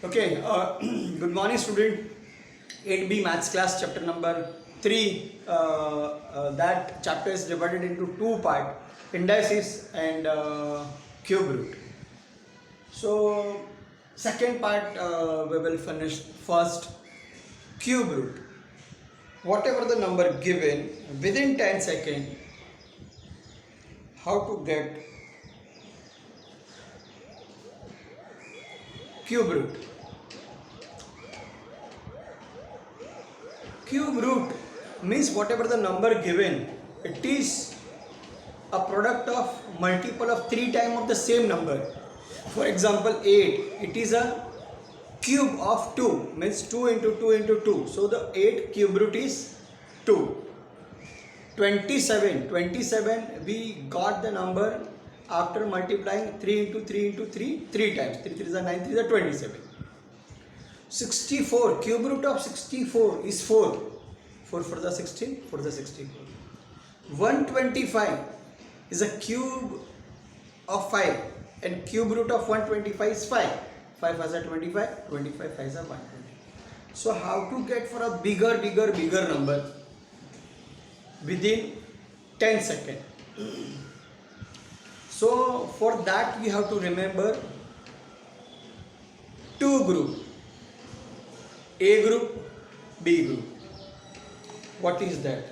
Okay, good morning, student. 8B Maths class, chapter number 3. That chapter is divided into two parts: indices and cube root. So, second part we will finish first cube root. Whatever the number given within 10 seconds, how to get cube root. Cube root means whatever the number given, it is a product of multiple of 3 times of the same number. For example, 8, it is a cube of 2, means 2 into 2 into 2. So the 8 cube root is 2. 27, we got the number after multiplying 3 into 3 into 3, 3 times. 3 3 is 9, 3 is 27. 64, cube root of 64 is 4. 4 for the 16, 4 the 64. 125 is a cube of 5 and cube root of 125 is 5. 5 has a 25, 25 has a 120. So how to get for a bigger number within 10 seconds? So for that we have to remember two groups, A group, B group. What is that?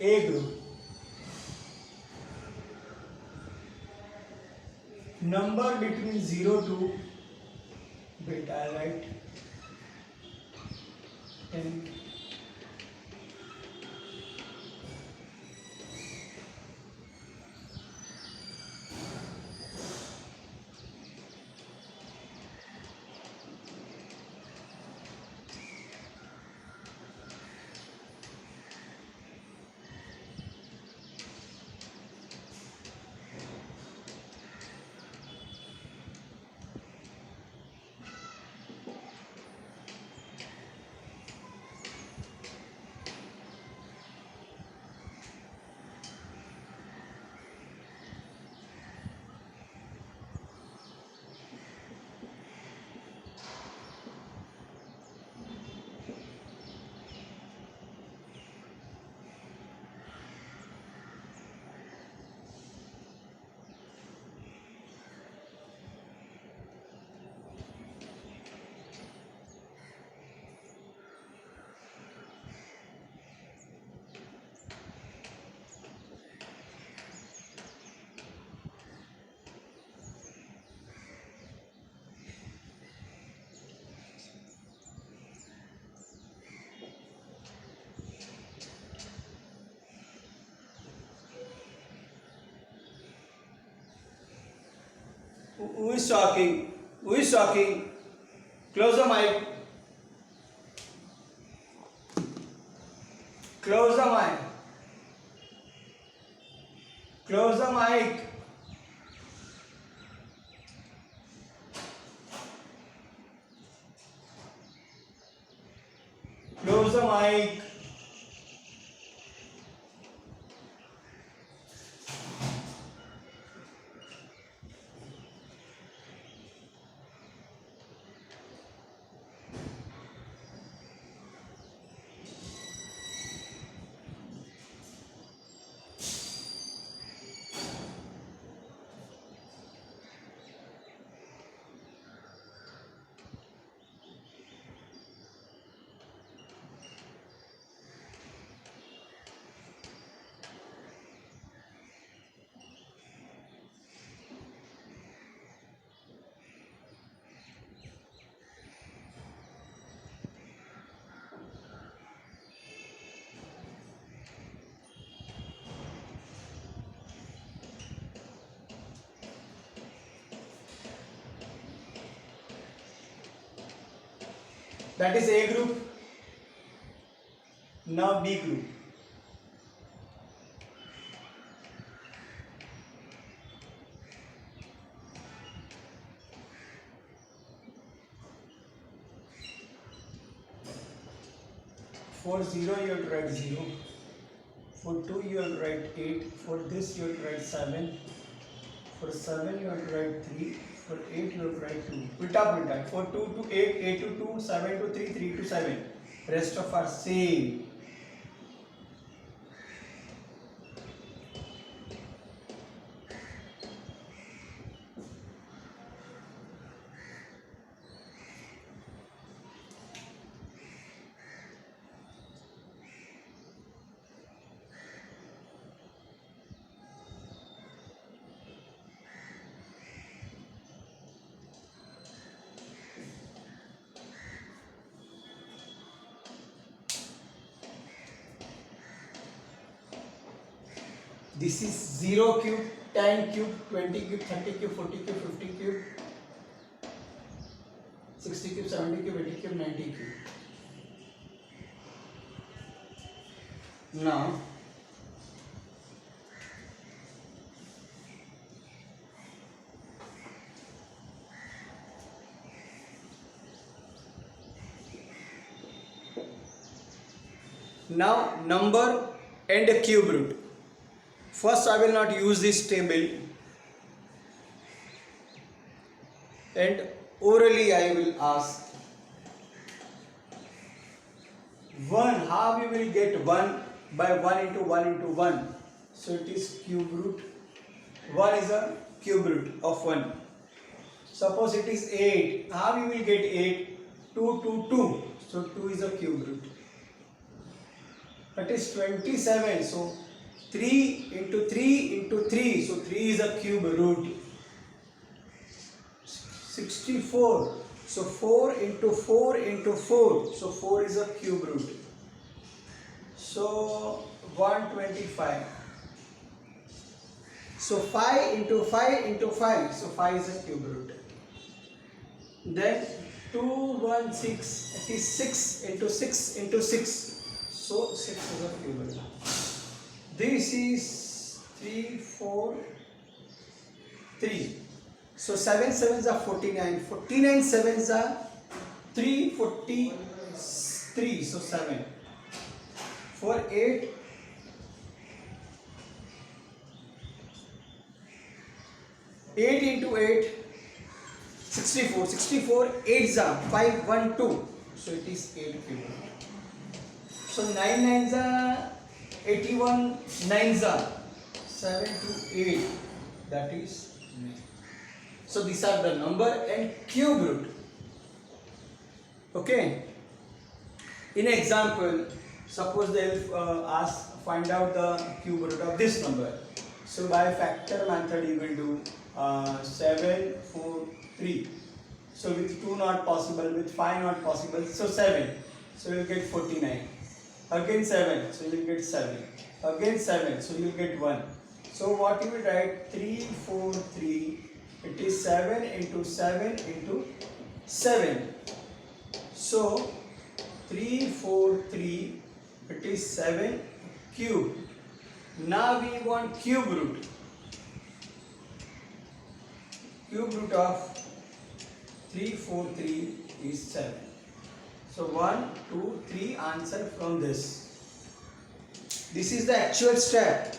A group, number between 0 to beta, I'll write 10. Who is talking? Who is talking? Close the mic. Close the mic. Close the mic. Close the mic. That is A group. Now B group. For 0 you will write 0. For 2 you will write 8. For this you will write 7. For 7 you will write 3. For 8 you have tried 2. Put up. For 2 to 8, 8 to 2, 7 to 3, 3 to 7. Rest of are same. This is 0 cube, 10 cube, 20 cube, 30 cube, 40 cube, 50 cube, 60 cube, 70 cube, 80 cube, 90 cube. Now, number and a cube root. First I will not use this table and orally I will ask 1, how we will get 1 by 1 into 1 into 1. So it is cube root. 1 is a cube root of 1. Suppose it is 8, how we will get 8? 2 to 2. So 2 is a cube root. That is 27. So 3 into 3 into 3. So 3 is a cube root. 64. So 4 into 4 into 4. So 4 is a cube root. So 125. So 5 into 5 into 5. So 5 is a cube root. Then 216. It is 6 into 6 into 6. So 6 is a cube root. This is 3, 4, 3. So 7 sevens are 49. 49 sevens are 343. So 7. For 8. 8 into 8. 64. 64 8s are 512. So it is 8 cube. So 9 9s are 81, 9s are 7 to 8. That is 9. So these are the number and cube root. Okay. In example, suppose they will ask find out the cube root of this number. So by factor method you will do 7, 4, 3. So with 2 not possible, with 5 not possible. So 7. So you will get 49. Again 7. So you will get 7. Again 7. So you will get 1. So what you will write? 3, 4, 3. It is 7 into 7 into 7. So 3, 4, 3. It is 7 cube. Now we want cube root. Cube root of 3, 4, 3 is 7. So 1, 2, 3 answer from this. This is the actual step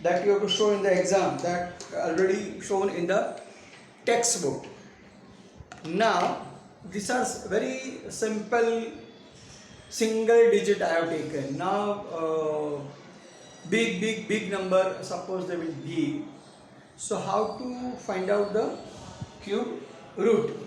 that you have to show in the exam, that already shown in the textbook. Now these are very simple single digit I have taken. Now big number, suppose they will give. So how to find out the cube root?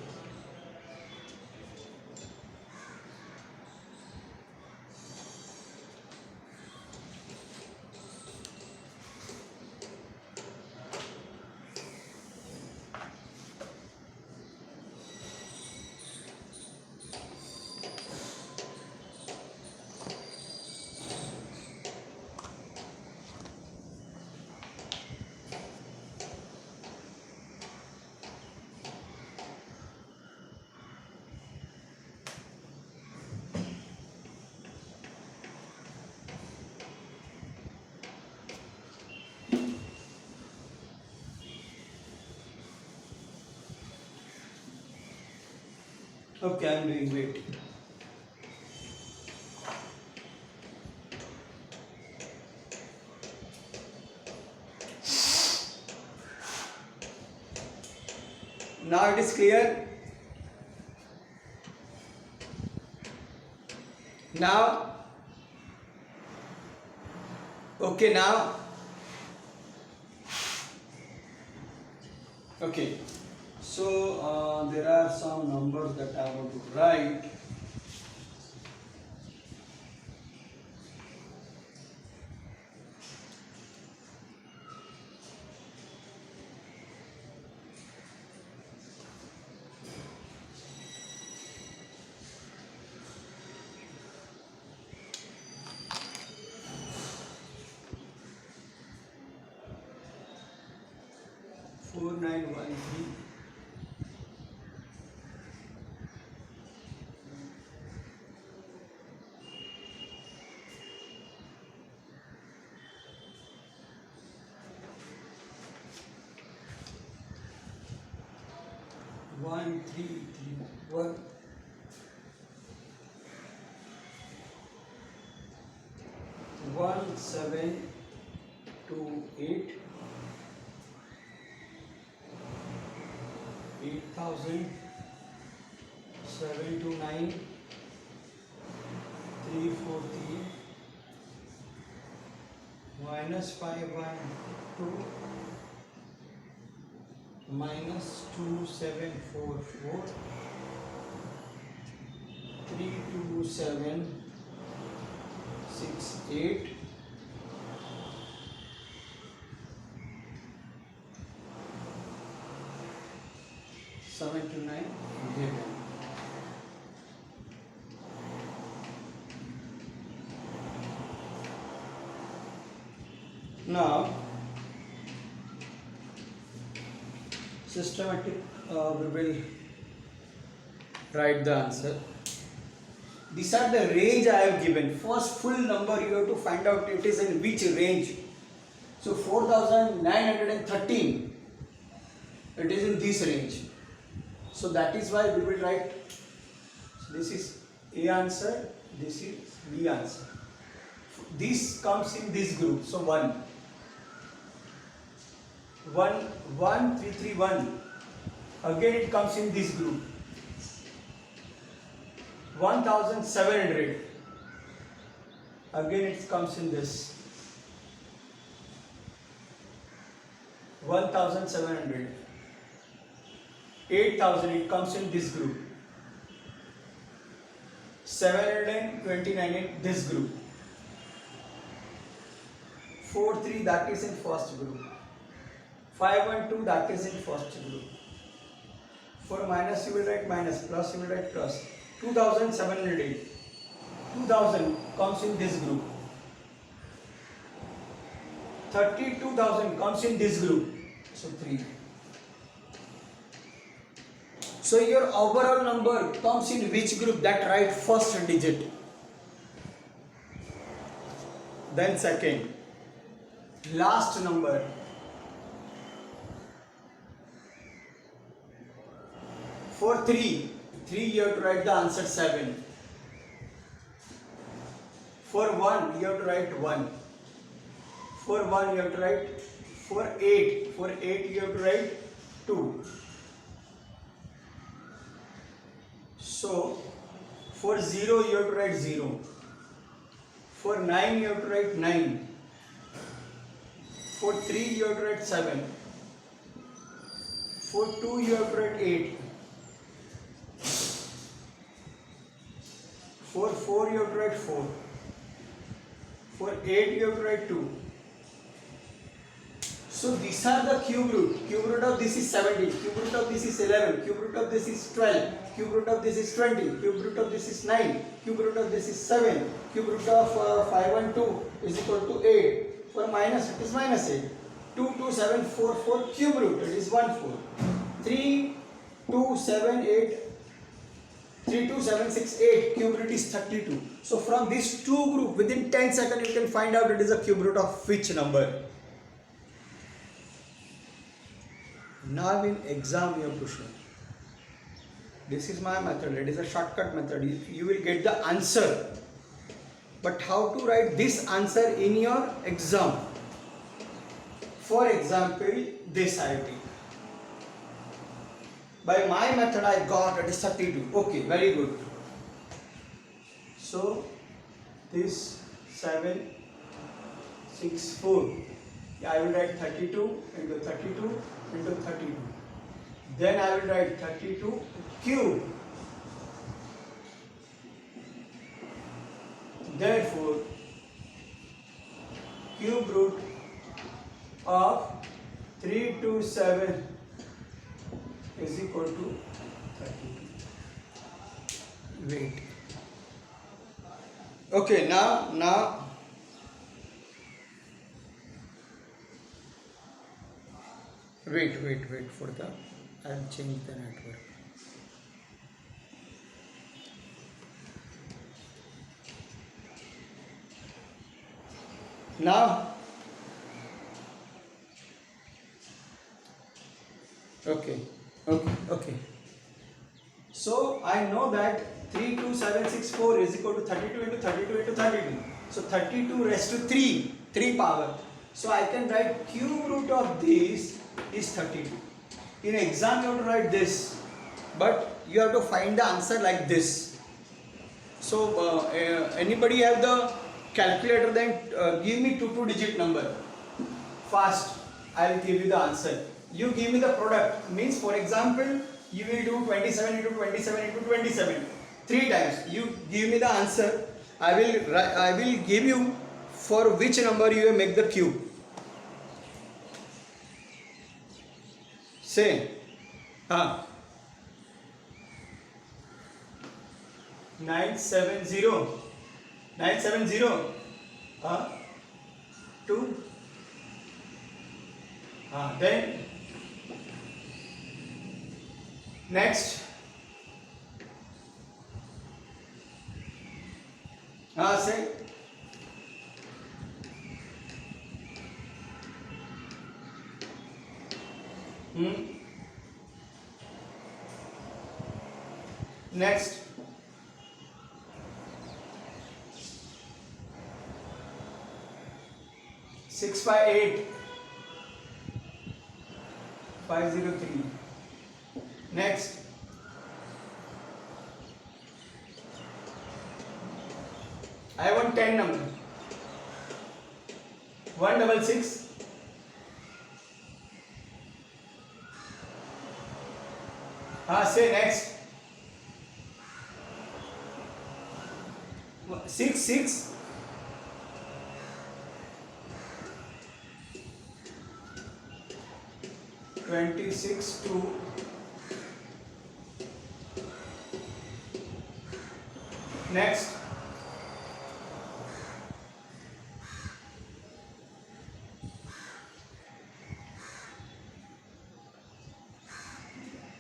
Okay, I am doing great. Now it is clear. Now, okay, now, okay, so there are some numbers that I want to write. Four nine one three. 1 3 3 1. 1 7 2 8 8,000 7 2 9 3 4 3 minus 5 1 2 minus 2 7 4 4 3 2 7 6 8 7 to 9 given. Now systematic we will write the answer. These are the range I have given. First full number you have to find out it is in which range. So 4913, it is in this range. So that is why we will write, this is A answer, this is B answer. This comes in this group. So 1 1 1 3 3 1. Again it comes in this group. 1700. Again it comes in this. 1700. 8000, it comes in this group. 729 in this group. 43, that is in first group. 512, that is in first group. For minus you will write minus, plus you will write plus. 2708. 2000 comes in this group. 32,000 comes in this group. So 3. So your overall number comes in which group? That write first digit. Then second. Last number. For 3 you have to write the answer 7. For 1 you have to write 1. For 1 you have to write, for 8 you have to write 2. So for 0 you have to write 0. For 9 you have to write 9. For 3 you have to write 7. For 2 you have to write 8. For 4 you have to write 4. For 8 you have to write 2. So these are the cube root. Cube root of this is 70. Cube root of this is 11. Cube root of this is 12. Cube root of this is 20. Cube root of this is 9. Cube root of this is 7. Cube root of 5 and 2 is equal to 8. For minus it is minus 8. 2 2 7 4 4 cube root, it is 1 4. 3 2 7 8 3 2 7 6 8 cube root is 32. So from these two group within 10 seconds you can find out it is a cube root of which number. Now in exam you have to show. This is my method, it is a shortcut method. You will get the answer. But how to write this answer in your exam? For example, this I take. By my method I got it is 32. Okay, very good. So this 7, 6, 4. I will write 32 into 32 into 32. Then I will write 32 cube. Therefore, cube root of 327 is equal to 32. Wait. Okay, now wait for the, I'll change the network. Now, okay. So I know that 32764 is equal to 32 into 32 into 32. So 32 raised to 3 power. So I can write cube root of this is 32. In exam you have to write this, but you have to find the answer like this. So anybody have the calculator? Then give me two-digit number. Fast, I will give you the answer. You give me the product. Means for example, you will do 27 into 27 into 27 3 times. You give me the answer. I will give you for which number you will make the cube. Say, 970, 2. Then next, say, next, 658 503. Next, I want 10 number. 166. Say next. 6. 26 2. Next,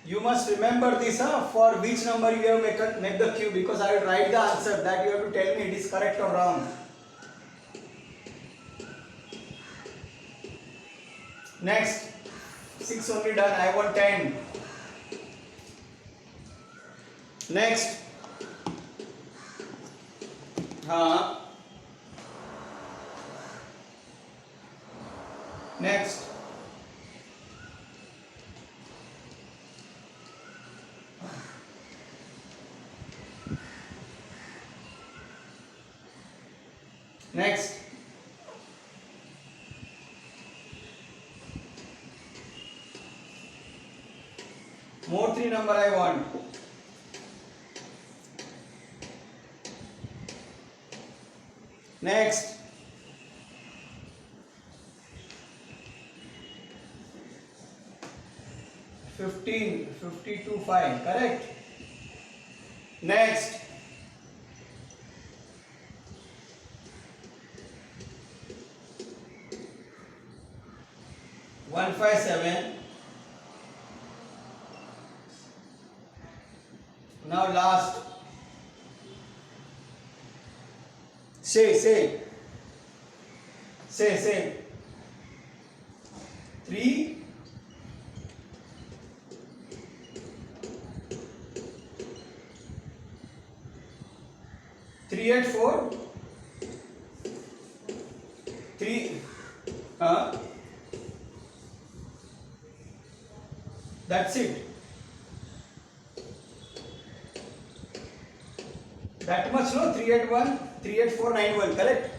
you must remember this for which number you have make the cube, because I will write the answer that you have to tell me it is correct or wrong. Next, 6 only done, I want 10. Next, next, next, more 3 number I want. Next, fifteen, 52 5, correct. Next, one five seven. Now last, say 3 8 4 3. That's it. That much, no? 38491, correct?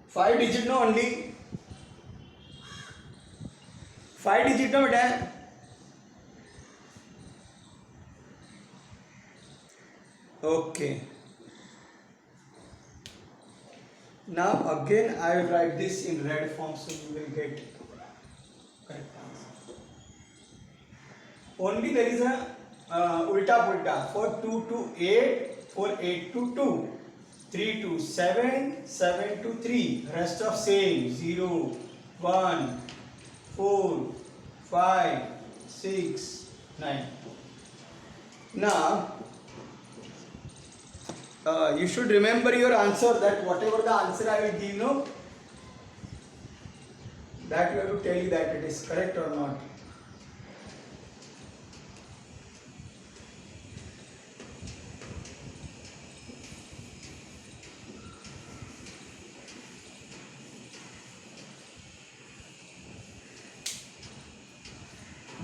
Five digit, no? Only 5 digit, no? Beta. Okay. Now again I will write this in red form so you will get correct answer. Only there is a ulta pulta. 4 2 to 8, 4 8 to 2, 3 to 7, 7 to 3. Rest of same 0, 1, 4, 5, 6, 9. Now you should remember your answer, that whatever the answer I will give, no, that you have to tell you that it is correct or not.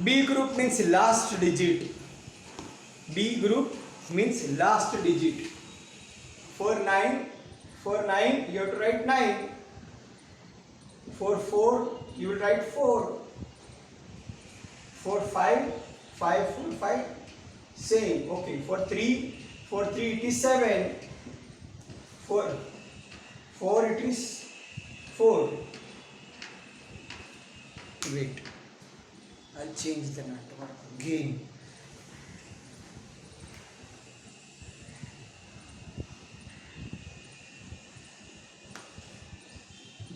B group means last digit. B group means last digit. For 9 you have to write 9. For 4 you will write 4. For 5 5 4 5 same. Okay, for 3 it is 7. For 4 it is 4. Wait, I'll change the network again.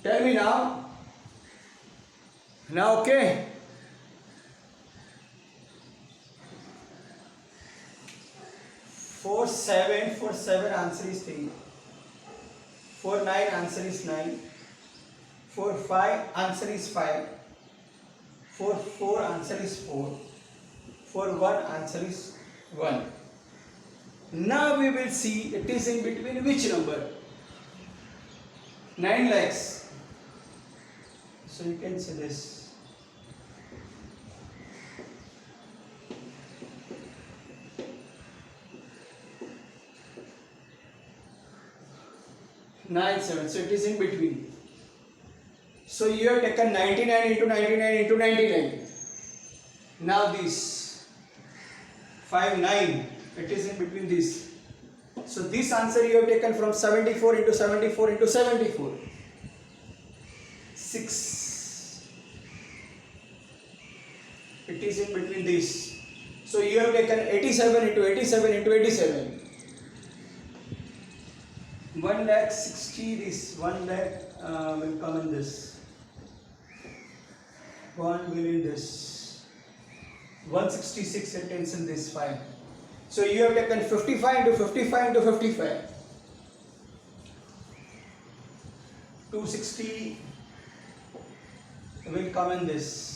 Tell me now. Now, okay. For 7 answer is 3. For 9 answer is 9. For 5 answer is 5. For 4 answer is 4. For 1 answer is 1. Now we will see it is in between which number? 9 lakhs. So you can say this. Nine seven. So it is in between. So you have taken 99 into 99 into 99. Now this 5 9. It is in between this. So this answer you have taken from 74 into 74 into 74. 6. It is in between this. So you have taken 87 into 87 into 87. 1 lakh 60, this 1 lakh will come in this. 1 will in this. 166 it ends in this 5. So you have taken 55 into 55 into 55. 260 will come in this.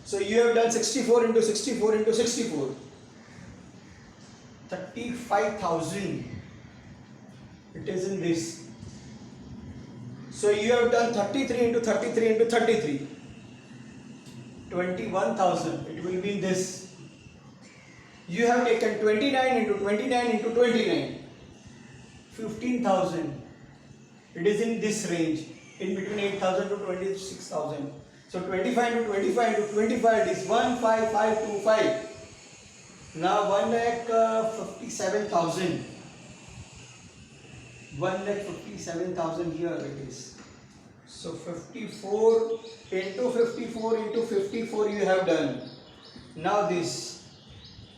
So you have done 64 into 64 into 64. 35,000. It is in this. So you have done 33 into 33 into 33. 21,000. It will be in this. You have taken 29 into 29 into 29. 15,000. It is in this range. In between 8,000 to 26,000. So 25 into 25 into 25 is 15525. Now 1,57,000. 1,57,000 here it is. So 54 into 54 into 54 you have done. Now this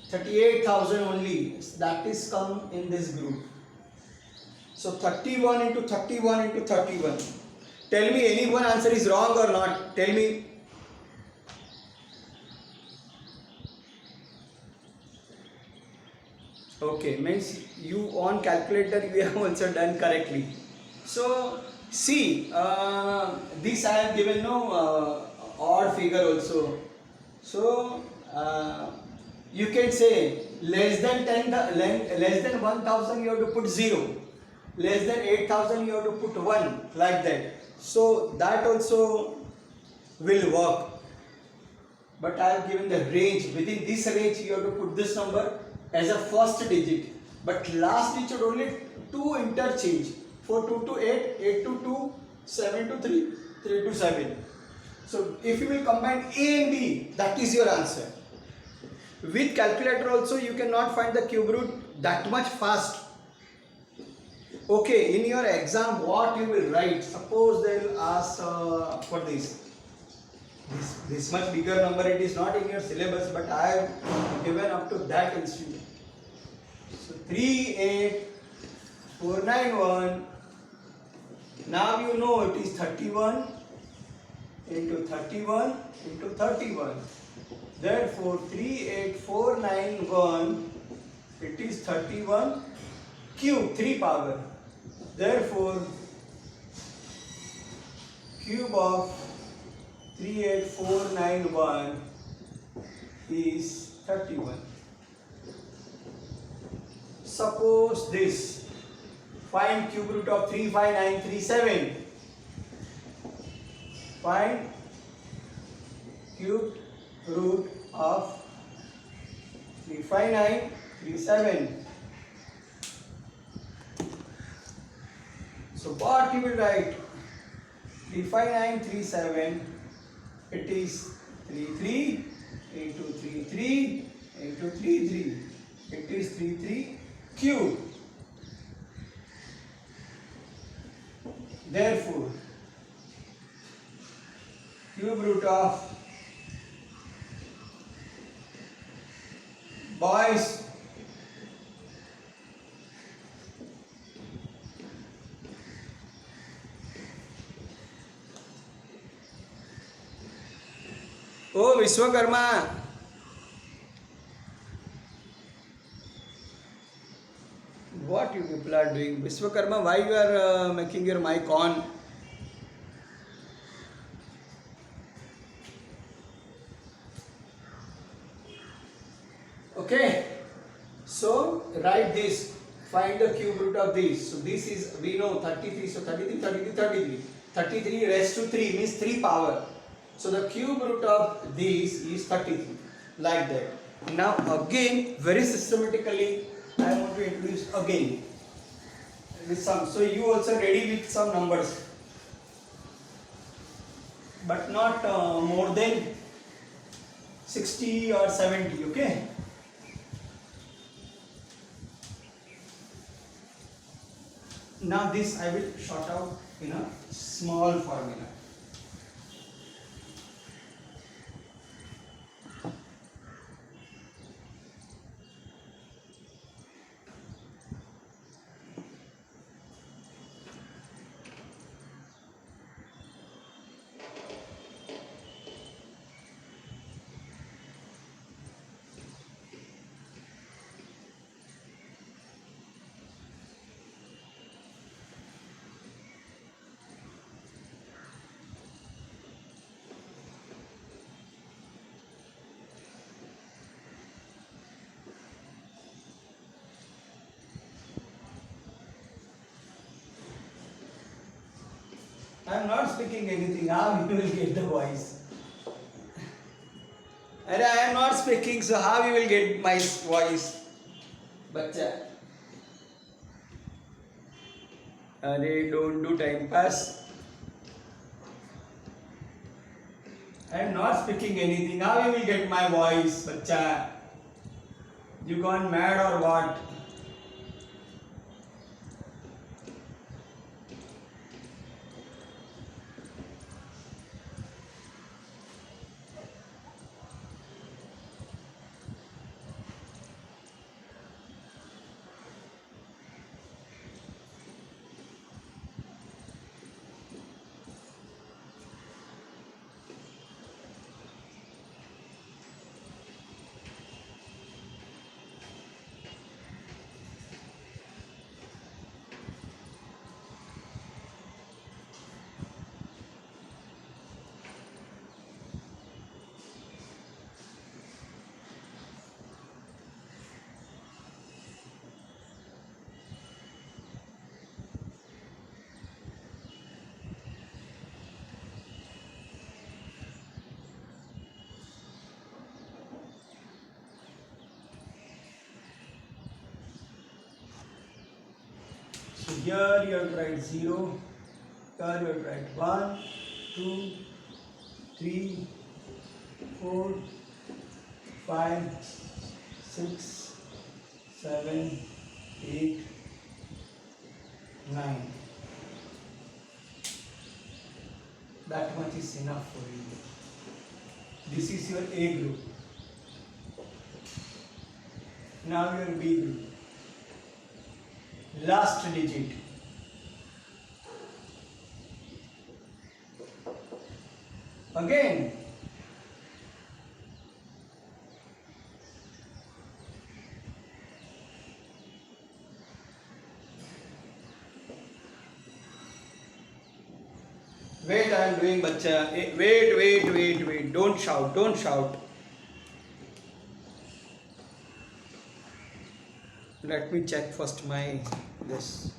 38,000 only, that is come in this group. So 31 into 31 into 31. Tell me any one answer is wrong or not. Tell me. Okay, means you on calculator you have also done correctly. So see, this I have given no odd figure also. So you can say less than 10, less than 1,000 you have to put 0. Less than 8,000 you have to put 1, like that. So that also will work. but I have given the range. Within this range you have to put this number as a first digit, but last digit only two interchange. 4 2 to 8, 8 to 2, 7 to 3, 3 to 7. So if you will combine A and B, that is your answer. With calculator also you cannot find the cube root that much fast. Okay, in your exam what you will write? Suppose they will ask for this much bigger number. It is not in your syllabus, but I have given up to that instrument. So 38491. Now you know it is 31 into 31 into 31. Therefore 38491, it is 31 cube, 3 power. Therefore cube of 38491 is 31. Suppose this. Find cube root of 35937. Find cube root of 35937. So what you will write? 35937, it is 33 into 33 into 33. It is 33 cube. Therefore, cube root of boys Oh Vishwakarma, what you people are doing? Vishwakarma, why you are making your mic on? Okay, so write this. Find the cube root of this. So this is, we know 33. So 33, 33, 33. 33 raised to 3 means 3 power. So the cube root of this is 33. Like that. Now again, very systematically, I want to introduce again with some. So you also ready with some numbers, but not more than 60 or 70. Okay. Now this I will short out in a small formula. I am not speaking anything. How you will get the voice? I am not speaking, so how you will get my voice? Bacha. Don't do time pass. I am not speaking anything. How you will get my voice? Bacha. You gone mad or what? here you have to write 0, here you have to write 1, 2, 3, 4, 5, 6, 7, 8, 9. That much is enough for you. This is your A group. Now your B group. Last digit. Again. Wait, I am doing bacha. Wait. Don't shout. Let me check first my this.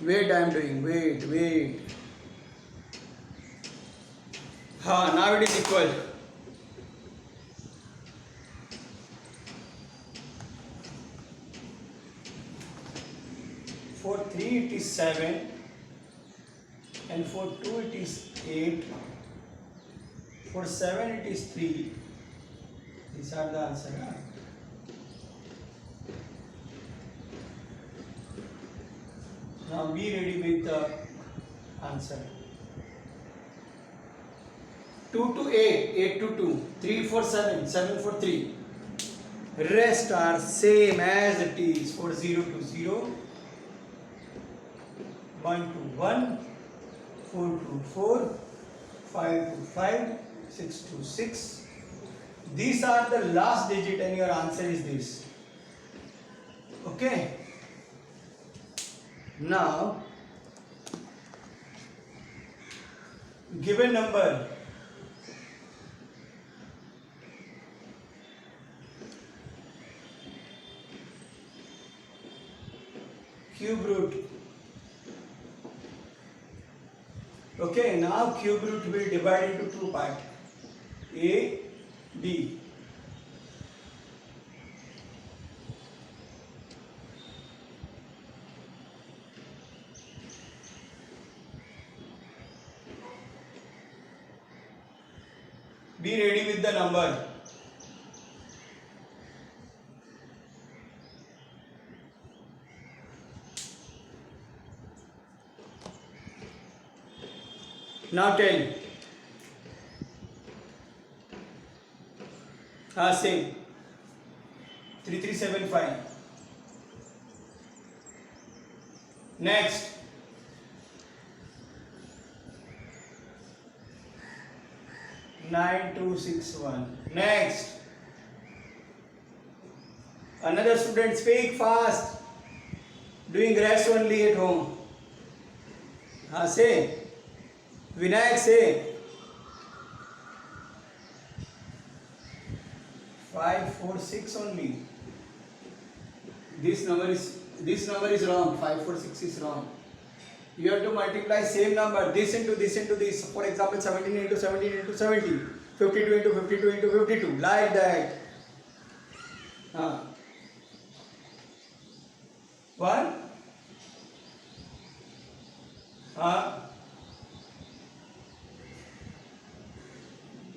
Wait, I am doing. Wait. Now it is equal. For 3 it is 7 and for 2 it is 8. For 7 it is 3. These are the answer. Now be ready with the answer. 2 to 8, 8 to 2, 3 for 7, 7 for 3. Rest are same as it is for 0 to 0, 1 to 1, 4 to 4, 5 to 5, 6 to 6. These are the last digit and your answer is this. Okay. Now, given number cube root. Okay, now cube root will divide into two parts, A, B. Be ready with the number. Now tell. Same. 3375. Next. Nine two six one. Next. Another student, speak fast. Doing rest only at home. Say. Vinayak, say. 546 only. This number is wrong. 546 is wrong. You have to multiply same number, this into this. For example, 17 into 17 into 70, 52 into 52 into 52, like that. One.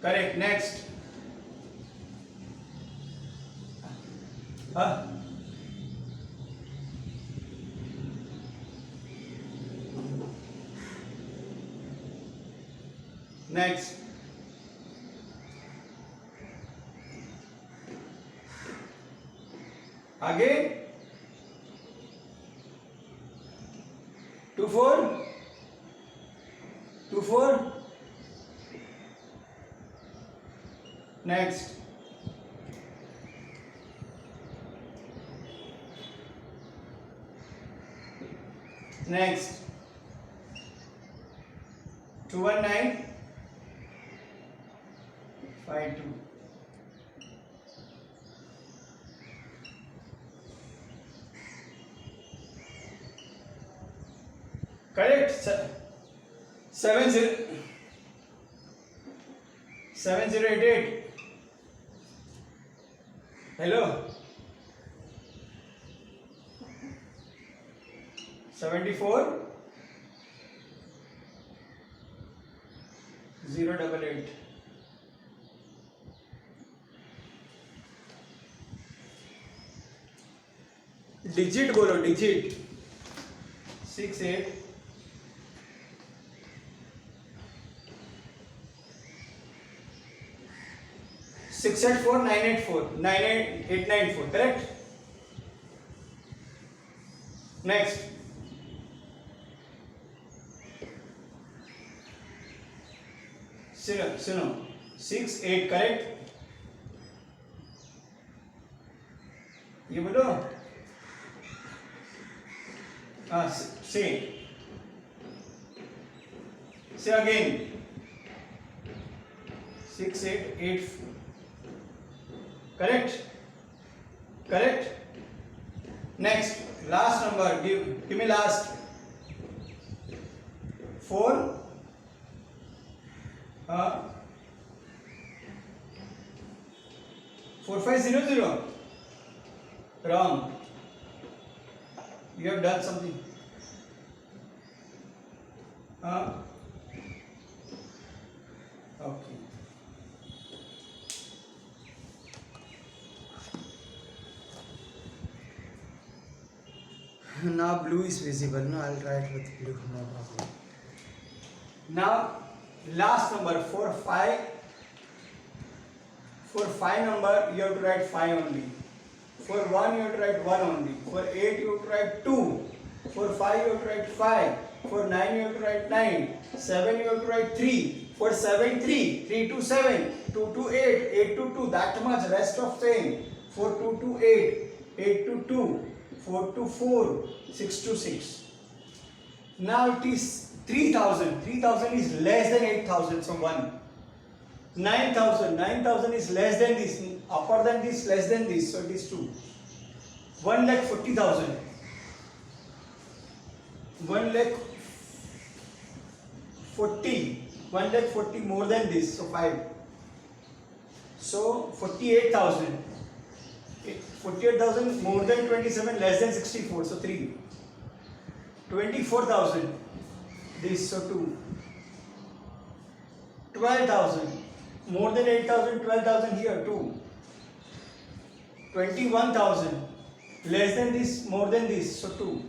Correct. Next. Next. Again. 2 4. 2 4. Next. Next. 219. 52. Correct. 7088. Hello. 74 088. Digit बोलो, digit 68 684 984 98894. Correct. Next. Suno 68. Correct. ये बोलो. Say again. 6884. Correct. Next, last number. Give me last. 4 4500. Wrong. You have done something. Okay. Now blue is visible. No, I'll try it with blue. No problem. Now last number 4 5. For 5 number you have to write 5 only. For 1 you have to write 1 only. For 8 you have to write 2. For 5 you have to write 5. For 9 you have to write 9. 7 you have to write 3. For 7 3. 3 to 7. 2 to 8. 8 to 2. That much. Rest of same. 4 2 to 8. 8 to 2. 4 to 4. 6 to 6. Now it is 3000. 3000 is less than 8000. So 1. 9000. 9000 is less than this. Upper than this, less than this. So it is 2. 1,40,000. 1,40,000. 1,40,000 more than this. So 5. So 48,000. 48,000 more than 27, less than 64. So 3. 24,000. This. So 2. 12,000. More than 8,000, 12,000 here, 2. 21,000. Less than this, more than this, so 2.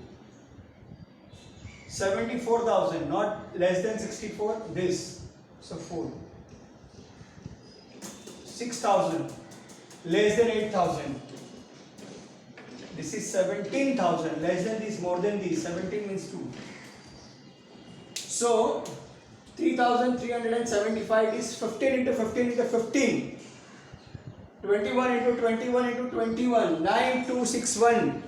74,000, not less than 64, this, so 4. 6,000. Less than 8,000. This is 17,000. Less than this, more than this, 17 means 2. So 3,375 is 15 into 15 into 15. 21 into 21 into 21. 9261.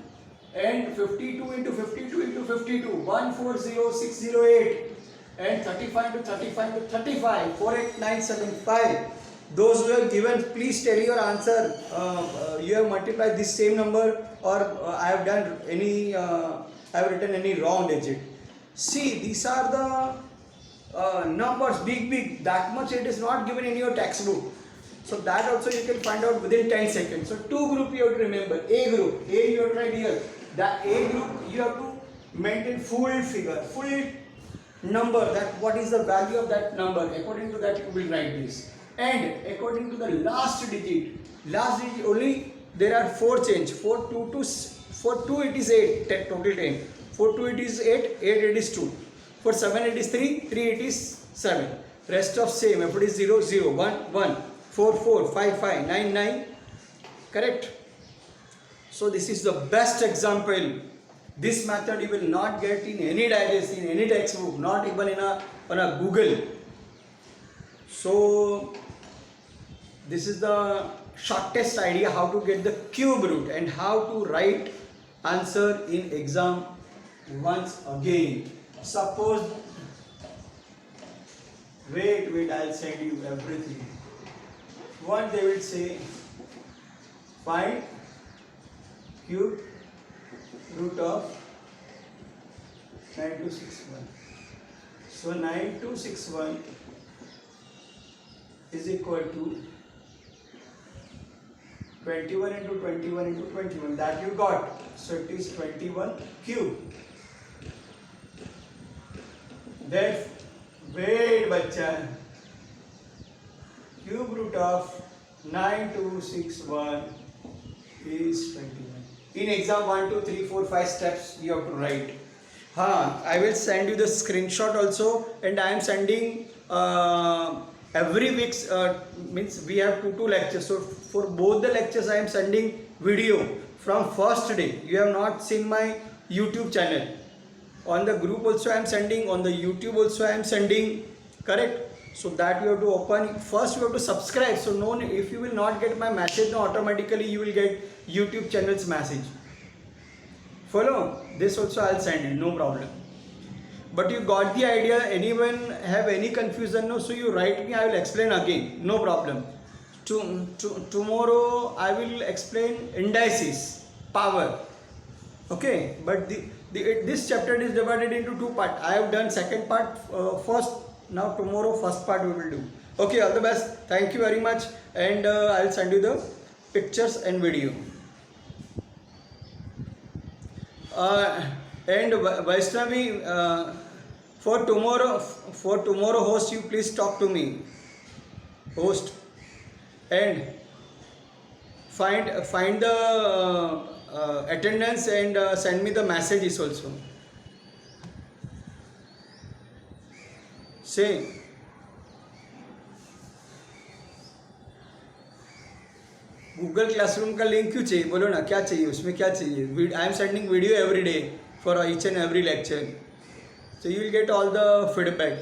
And 52 into 52 into 52. 140608. And 35 into 35 into 35. 48975. Those who have given, please tell your answer. You have multiplied this same number, or I have done any, I have written any wrong digit. See, these are the numbers, big, that much it is not given in your textbook. So that also you can find out within 10 seconds. So 2 group you have to remember. A group, A you have to write here. That A group you have to maintain full figure, full number, that what is the value of that number. According to that you will write this. And according to the last digit only there are 4 change. For 2 it is 8, total 10. For 2 it is 8, 8 it is 2. For 7 it is 3, 3 it is 7. Rest of same. If it is 0, 0, 1, 1, 4, 4, 5, 5, 9, 9. Correct? So this is the best example. This method you will not get in any digest, in any textbook, not even in on a Google. So this is the shortest idea how to get the cube root and how to write answer in exam once again. Suppose, wait, I'll send you everything. What they will say, find cube root of 9261. So 9261 is equal to 21 into 21 into 21. That you got. So it is 21 cube. Then wait bachcha. Cube root of 9261 is 21. In exam 1, 2, 3, 4, 5 steps you have to write. I will send you the screenshot also, and I am sending every week, means we have two lectures. So for both the lectures I am sending video from first day. You have not seen my YouTube channel. On the group also I am sending, on the YouTube also I am sending, correct? So that you have to open. First you have to subscribe. So no, if you will not get my message, no, automatically you will get YouTube channel's message. Follow? This also I'll send you, no problem. But you got the idea. Anyone have any confusion? No, so you write me, I will explain again, no problem. Tomorrow I will explain indices, power. Okay, but this chapter is divided into two parts. I have done second part first. Now tomorrow first part we will do. Okay, all the best. Thank you very much, and I'll send you the pictures and video. And Vaishnavi, for tomorrow host, you please talk to me, host, and find the attendance and send me the messages also. Say Google classroom का link क्यों चाहिए, बोलो ना, क्या चाहिए उसमें, क्या चाहिए? I am sending video every day for each and every lecture, so you will get all the feedback.